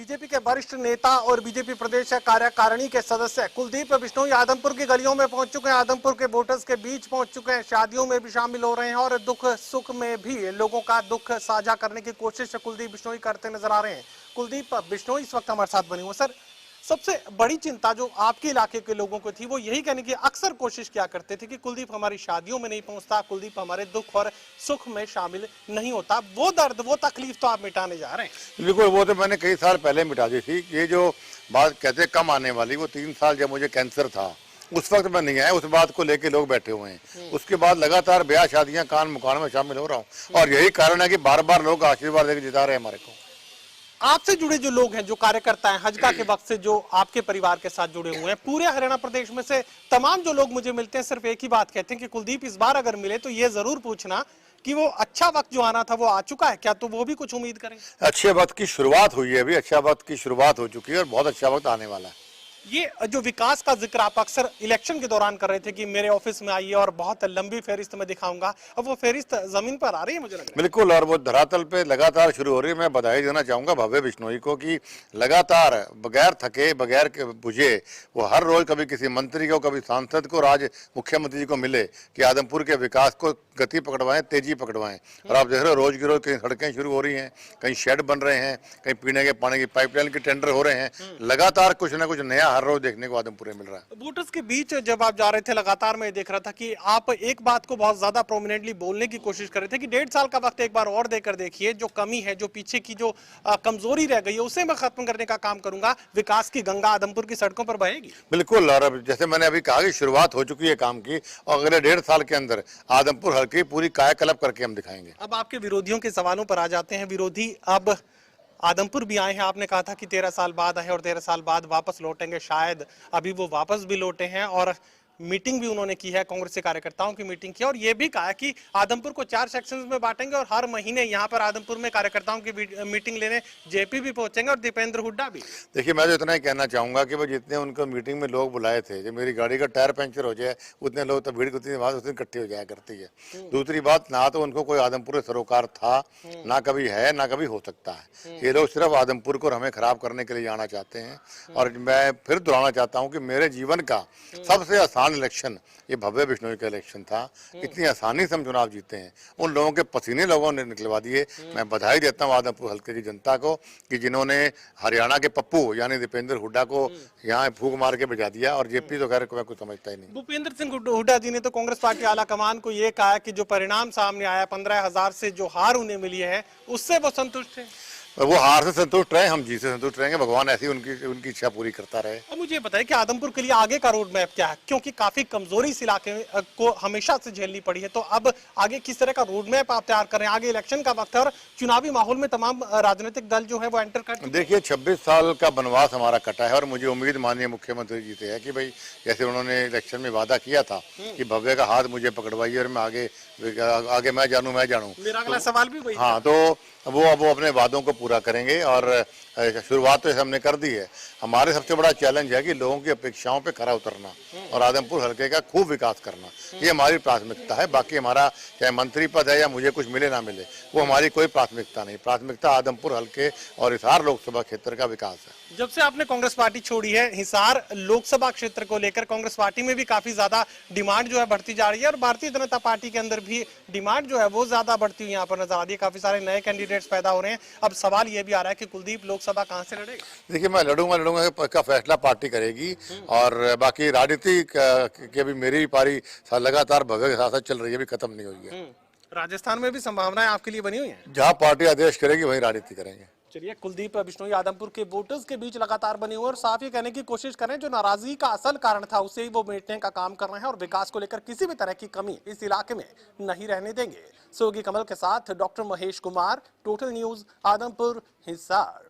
BJP के वरिष्ठ नेता और बीजेपी प्रदेश कार्यकारिणी के सदस्य कुलदीप बिश्नोई आदमपुर की गलियों में पहुंच चुके हैं। आदमपुर के वोटर्स के बीच पहुंच चुके हैं, शादियों में भी शामिल हो रहे हैं और दुख सुख में भी लोगों का दुख साझा करने की कोशिश कुलदीप बिश्नोई करते नजर आ रहे हैं। कुलदीप बिश्नोई इस वक्त हमारे साथ बने हुए। सर, सबसे बड़ी चिंता जो आपके इलाके के लोगों को थी वो यही कहने की अक्सर कोशिश किया करते थे कि कुलदीप हमारी शादियों में नहीं पहुंचता, कुलदीप हमारे दुख और सुख में शामिल नहीं होता। वो दर्द, वो तकलीफ तो आप मिटाने जा रहे हैं। बिल्कुल, वो तो मैंने कई साल पहले मिटा दी थी। ये जो बात कहते कम आने वाली, वो 3 साल जब मुझे कैंसर था उस वक्त मैं नहीं आया, उस बात को लेके लोग बैठे हुए हैं। उसके बाद लगातार ब्याह शादियां कान मुकान में शामिल हो रहा हूँ और यही कारण है कि बार बार लोग आशीर्वाद देकर जिता रहे हैं हमारे को। आपसे जुड़े जो लोग हैं, जो कार्यकर्ता हैं, हजका के वक्त से जो आपके परिवार के साथ जुड़े हुए हैं, पूरे हरियाणा प्रदेश में से तमाम जो लोग मुझे मिलते हैं सिर्फ एक ही बात कहते हैं कि कुलदीप इस बार अगर मिले तो ये जरूर पूछना कि वो अच्छा वक्त जो आना था वो आ चुका है क्या, तो वो भी कुछ उम्मीद करें। अच्छे वक्त की शुरुआत हुई है, अभी अच्छा वक्त की शुरुआत हो चुकी है और बहुत अच्छा वक्त आने वाला है। ये जो विकास का जिक्र आप अक्सर इलेक्शन के दौरान कर रहे थे कि मेरे ऑफिस में आइए और बहुत लंबी फेरिस्त में दिखाऊंगा, अब वो फेरिस्त जमीन पर आ रही है मुझे लग रहा है। बिल्कुल, और वो धरातल पे लगातार शुरू हो रही है। मैं बधाई देना चाहूंगा भव्य बिश्नोई को कि लगातार बगैर थके बगैर बुझे वो हर रोज कभी किसी मंत्री को, कभी सांसद को और आज मुख्यमंत्री जी को मिले कि आदमपुर के विकास को गति पकड़वाएं, तेजी पकड़वाएं। और आप देख रहे हो रोज की रोज कहीं सड़कें शुरू हो रही हैं, कहीं शेड बन रहे हैं, कहीं पीने के पानी की पाइपलाइन के टेंडर हो रहे हैं। लगातार कुछ ना कुछ नया हर रोज देखने को आदमपुर में मिल रहा है। वोटर्स के बीच जब आप जा रहे थे लगातार मैं देख रहा था कि आप एक बात को बहुत ज्यादा प्रोमिनेंटली बोलने की कोशिश कर रहे थे कि 1.5 साल का वक्त एक बार और देकर देखिए, जो कमी है, जो पीछे की जो कमजोरी रह गई है उसे मैं खत्म करने का काम करूंगा, विकास की गंगा आदमपुर की सड़कों पर बहेगी। बिल्कुल, और अब जैसे मैंने अभी कहा कि शुरुआत हो चुकी है काम की और अगले 1.5 साल के अंदर आदमपुर हल्के पूरी कायाकल्प करके हम दिखाएंगे। अब आपके विरोधियों के सवालों पर आ जाते हैं। विरोधी अब आदमपुर भी आए हैं, आपने कहा था कि 13 साल बाद आए और 13 साल बाद वापस लौटेंगे, शायद अभी वो वापस भी लौटे हैं और मीटिंग भी उन्होंने की है, कांग्रेस के कार्यकर्ताओं की मीटिंग की, और ये भी कहा कि आदमपुर को 4 सेक्शंस में बांटेंगे और हर महीने यहाँ पर आदमपुर में कार्यकर्ताओं की मीटिंग लेने जेपी भी पहुंचेंगे और दीपेंद्र हुड्डा भी। देखिए, मैं तो इतना ही कहना चाहूंगा कि वो जितने उनको मीटिंग में लोग बुलाए थे, जब मेरी गाड़ी का टायर पंचर हो जाए उतने लोग तो भीड़ उतनी इकट्ठी हो जाया करती है। दूसरी बात, ना तो उनको कोई आदमपुर सरोकार था, ना कभी है, ना कभी हो सकता है। ये लोग सिर्फ आदमपुर को हमें खराब करने के लिए जाना चाहते हैं। और मैं फिर दोहराना चाहता हूँ कि मेरे जीवन का सबसे आसान इलेक्शन ये भव्य बिश्नोई का इलेक्शन था। इतनी आसानी से हम चुनाव जीते हैं, उन लोगों के पसीने लोगों ने निकलवा दिए। मैं बधाई देता हूँ आदमपुर हल्के की जनता को कि जिन्होंने हरियाणा के पप्पू यानी दीपेंद्र हुड्डा को यहाँ फूंक मार के बजा दिया। और जेपी तो खैर मैं कुछ समझता ही नहीं। भूपेंद्र सिंह हुड्डा जी ने तो कांग्रेस पार्टी आला कमान को ये कहा कि जो परिणाम सामने आया 15,000 से जो हार उन्हें मिली है उससे वो संतुष्ट है। वो हार से संतुष्ट रहे, हम जीत से संतुष्ट रहेंगे। भगवान ऐसी उनकी इच्छा पूरी करता रहे। अब मुझे बताइए कि आदमपुर के लिए आगे का रोड मैप क्या है, क्योंकि काफी कमजोरी इस इलाके को हमेशा से झेलनी पड़ी है, तो अब आगे किस तरह का रोड मैप आप तैयार कर रहे हैं? आगे इलेक्शन का वक्त है और चुनावी माहौल में तमाम राजनीतिक दल जो है वो एंटर कर। देखिए, 26 साल का बनवास हमारा कटा है और मुझे उम्मीद माननीय मुख्यमंत्री जी से है कि भाई जैसे उन्होंने इलेक्शन में वादा किया था कि भव्य का हाथ मुझे पकड़वाइए और मैं आगे मैं जानूं। मेरा अगला सवाल भी वही। हाँ, तो वो अपने वादों को पूरा करेंगे और शुरुआत तो हमने कर दी है। हमारे सबसे बड़ा चैलेंज है कि लोगों की अपेक्षाओं पे खरा उतरना और आदमपुर हल्के का खूब विकास करना, ये हमारी प्राथमिकता है। बाकी हमारा चाहे मंत्री पद है या मुझे कुछ मिले ना मिले, वो हमारी कोई प्राथमिकता नहीं। प्राथमिकता आदमपुर हल्के और हिसार लोकसभा क्षेत्र का विकास है। जब से आपने कांग्रेस पार्टी छोड़ी है, हिसार लोकसभा क्षेत्र को लेकर कांग्रेस पार्टी में भी काफी ज्यादा डिमांड जो है बढ़ती जा रही है और भारतीय जनता पार्टी के अंदर भी डिमांड जो है वो ज्यादा बढ़ती हुई यहाँ पर नजर आ रही है। काफी सारे नए कैंडिडेट्स पैदा हो रहे हैं। अब सवाल ये भी आ रहा है कि कुलदीप लोकसभा कहां से लड़ेगा? देखिए, मैं लड़ूंगा का फैसला पार्टी करेगी और बाकी राजनीति के भी मेरी पारी लगातार भव्य के साथ चल रही है, भी खत्म नहीं हुई है। राजस्थान में भी संभावनाएं आपके लिए बनी हुई हैं? जहां पार्टी आदेश करेगी वहीं राजनीति करेंगे। चलिए, कुलदीप बिश्नोई आदमपुर के वोटर्स के बीच लगातार बने हुए और साफ ये कहने की कोशिश कर रहे हैं जो नाराजगी का असल कारण था उसे ही वो मिटने का काम कर रहे हैं और विकास को लेकर किसी भी तरह की कमी इस इलाके में नहीं रहने देंगे। सोगी कमल के साथ doctor Mahesh Kumar, total news, Adampur, Hisar.